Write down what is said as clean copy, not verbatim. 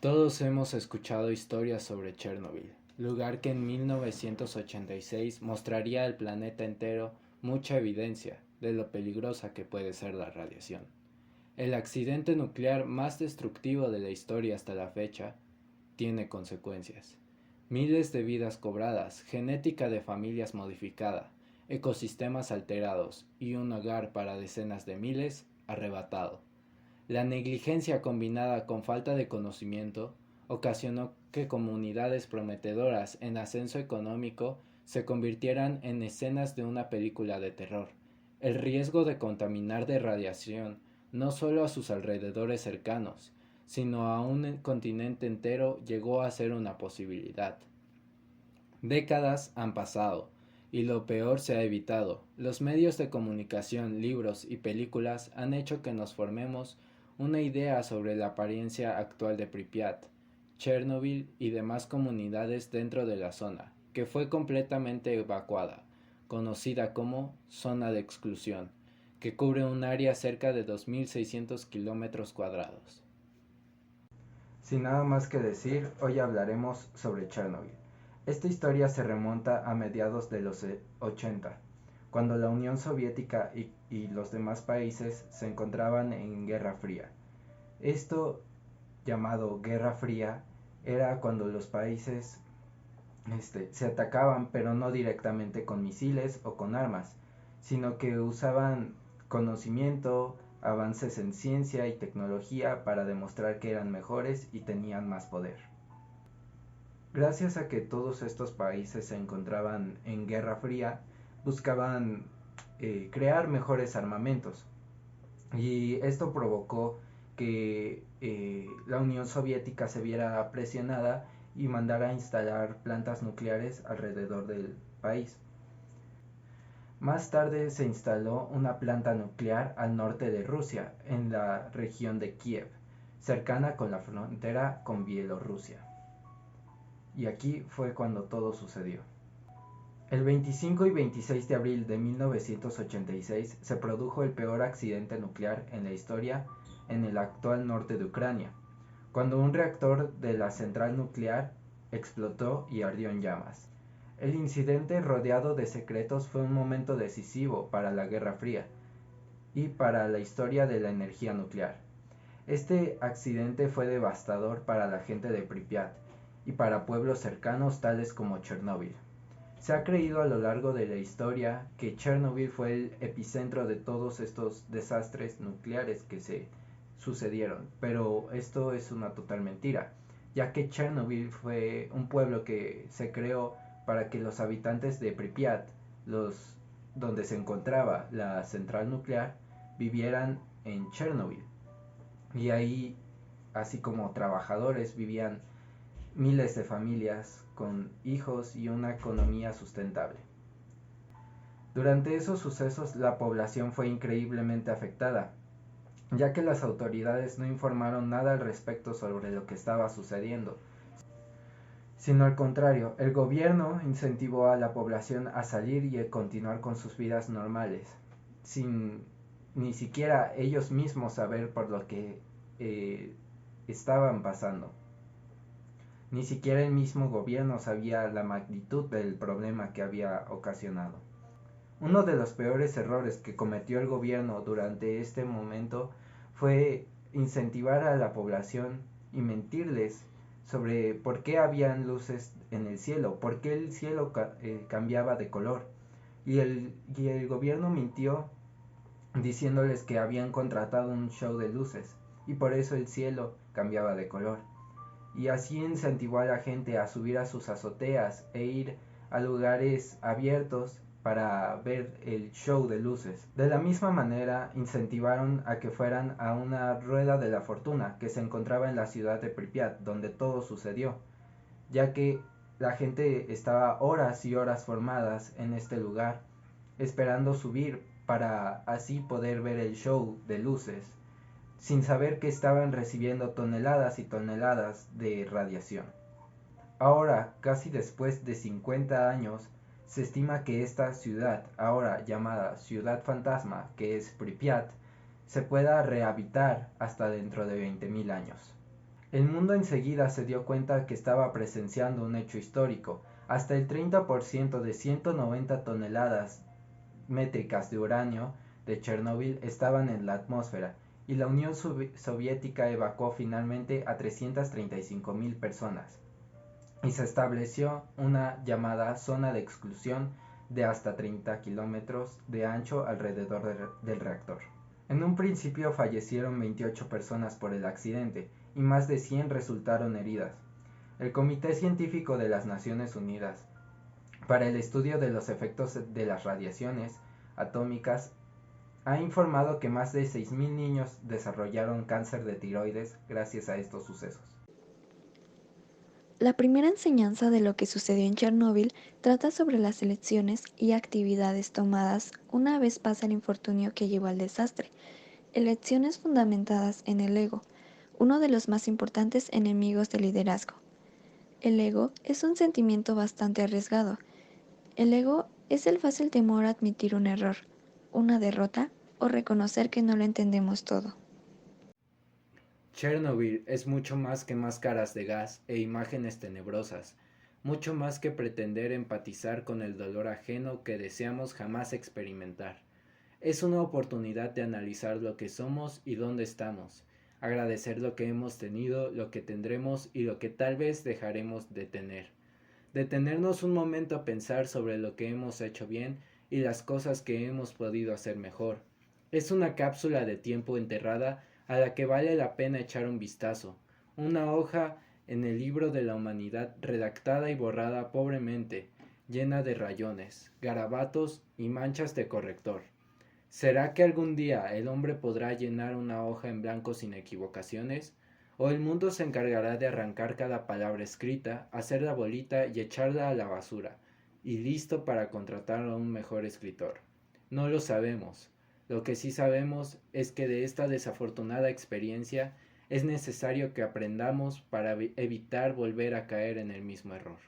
Todos hemos escuchado historias sobre Chernobyl, lugar que en 1986 mostraría al planeta entero mucha evidencia de lo peligrosa que puede ser la radiación. El accidente nuclear más destructivo de la historia hasta la fecha tiene consecuencias. Miles de vidas cobradas, genética de familias modificada, ecosistemas alterados y un hogar para decenas de miles arrebatado. La negligencia combinada con falta de conocimiento ocasionó que comunidades prometedoras en ascenso económico se convirtieran en escenas de una película de terror. El riesgo de contaminar de radiación no solo a sus alrededores cercanos, sino a un continente entero llegó a ser una posibilidad. Décadas han pasado y lo peor se ha evitado. Los medios de comunicación, libros y películas han hecho que nos formemos una idea sobre la apariencia actual de Pripyat, Chernobyl y demás comunidades dentro de la zona, que fue completamente evacuada, conocida como zona de exclusión, que cubre un área cerca de 2.600 kilómetros cuadrados. Sin nada más que decir, hoy hablaremos sobre Chernobyl. Esta historia se remonta a mediados de los 80, cuando la Unión Soviética y los demás países se encontraban en Guerra Fría. Esto, llamado Guerra Fría, era cuando los países se atacaban, pero no directamente con misiles o con armas, sino que usaban conocimiento, avances en ciencia y tecnología para demostrar que eran mejores y tenían más poder. Gracias a que todos estos países se encontraban en Guerra Fría, buscaban crear mejores armamentos. Y esto provocó que la Unión Soviética se viera presionada y mandara a instalar plantas nucleares alrededor del país. Más tarde se instaló una planta nuclear al norte de Rusia, en la región de Kiev, cercana con la frontera con Bielorrusia. Y aquí fue cuando todo sucedió. El 25 y 26 de abril de 1986 se produjo el peor accidente nuclear en la historia en el actual norte de Ucrania, cuando un reactor de la central nuclear explotó y ardió en llamas. El incidente, rodeado de secretos, fue un momento decisivo para la Guerra Fría y para la historia de la energía nuclear. Este accidente fue devastador para la gente de Pripyat y para pueblos cercanos tales como Chernóbil. Se ha creído a lo largo de la historia que Chernobyl fue el epicentro de todos estos desastres nucleares que se sucedieron, pero esto es una total mentira, ya que Chernobyl fue un pueblo que se creó para que los habitantes de Pripyat, los donde se encontraba la central nuclear, vivieran en Chernobyl. Y ahí, así como trabajadores, vivían miles de familias con hijos y una economía sustentable. Durante esos sucesos la población fue increíblemente afectada, ya que las autoridades no informaron nada al respecto sobre lo que estaba sucediendo, sino al contrario, el gobierno incentivó a la población a salir y a continuar con sus vidas normales, sin ni siquiera ellos mismos saber por lo que estaban pasando. Ni siquiera el mismo gobierno sabía la magnitud del problema que había ocasionado. Uno de los peores errores que cometió el gobierno durante este momento fue incentivar a la población y mentirles sobre por qué habían luces en el cielo, por qué el cielo cambiaba de color. Y el gobierno mintió diciéndoles que habían contratado un show de luces y por eso el cielo cambiaba de color. Y así incentivó a la gente a subir a sus azoteas e ir a lugares abiertos para ver el show de luces. De la misma manera incentivaron a que fueran a una rueda de la fortuna que se encontraba en la ciudad de Pripyat, donde todo sucedió, ya que la gente estaba horas y horas formadas en este lugar, esperando subir para así poder ver el show de luces, sin saber que estaban recibiendo toneladas y toneladas de radiación. Ahora, casi después de 50 años, se estima que esta ciudad, ahora llamada Ciudad Fantasma, que es Pripyat, se pueda rehabitar hasta dentro de 20.000 años. El mundo enseguida se dio cuenta que estaba presenciando un hecho histórico. Hasta el 30% de 190 toneladas métricas de uranio de Chernóbil estaban en la atmósfera, y la Unión Soviética evacuó finalmente a 335.000 personas, y se estableció una llamada zona de exclusión de hasta 30 kilómetros de ancho alrededor del reactor. En un principio fallecieron 28 personas por el accidente y más de 100 resultaron heridas. El Comité Científico de las Naciones Unidas para el Estudio de los Efectos de las Radiaciones Atómicas ha informado que más de 6.000 niños desarrollaron cáncer de tiroides gracias a estos sucesos. La primera enseñanza de lo que sucedió en Chernóbil trata sobre las elecciones y actividades tomadas una vez pasa el infortunio que llevó al desastre. Elecciones fundamentadas en el ego, uno de los más importantes enemigos del liderazgo. El ego es un sentimiento bastante arriesgado. El ego es el fácil temor a admitir un error, una derrota o reconocer que no lo entendemos todo. Chernobyl es mucho más que máscaras de gas e imágenes tenebrosas, mucho más que pretender empatizar con el dolor ajeno que deseamos jamás experimentar. Es una oportunidad de analizar lo que somos y dónde estamos, agradecer lo que hemos tenido, lo que tendremos y lo que tal vez dejaremos de tener. Detenernos un momento a pensar sobre lo que hemos hecho bien y las cosas que hemos podido hacer mejor. Es una cápsula de tiempo enterrada a la que vale la pena echar un vistazo, una hoja en el libro de la humanidad redactada y borrada pobremente, llena de rayones, garabatos y manchas de corrector. ¿Será que algún día el hombre podrá llenar una hoja en blanco sin equivocaciones? ¿O el mundo se encargará de arrancar cada palabra escrita, hacerla bolita y echarla a la basura, y listo para contratar a un mejor escritor? No lo sabemos. Lo que sí sabemos es que de esta desafortunada experiencia es necesario que aprendamos para evitar volver a caer en el mismo error.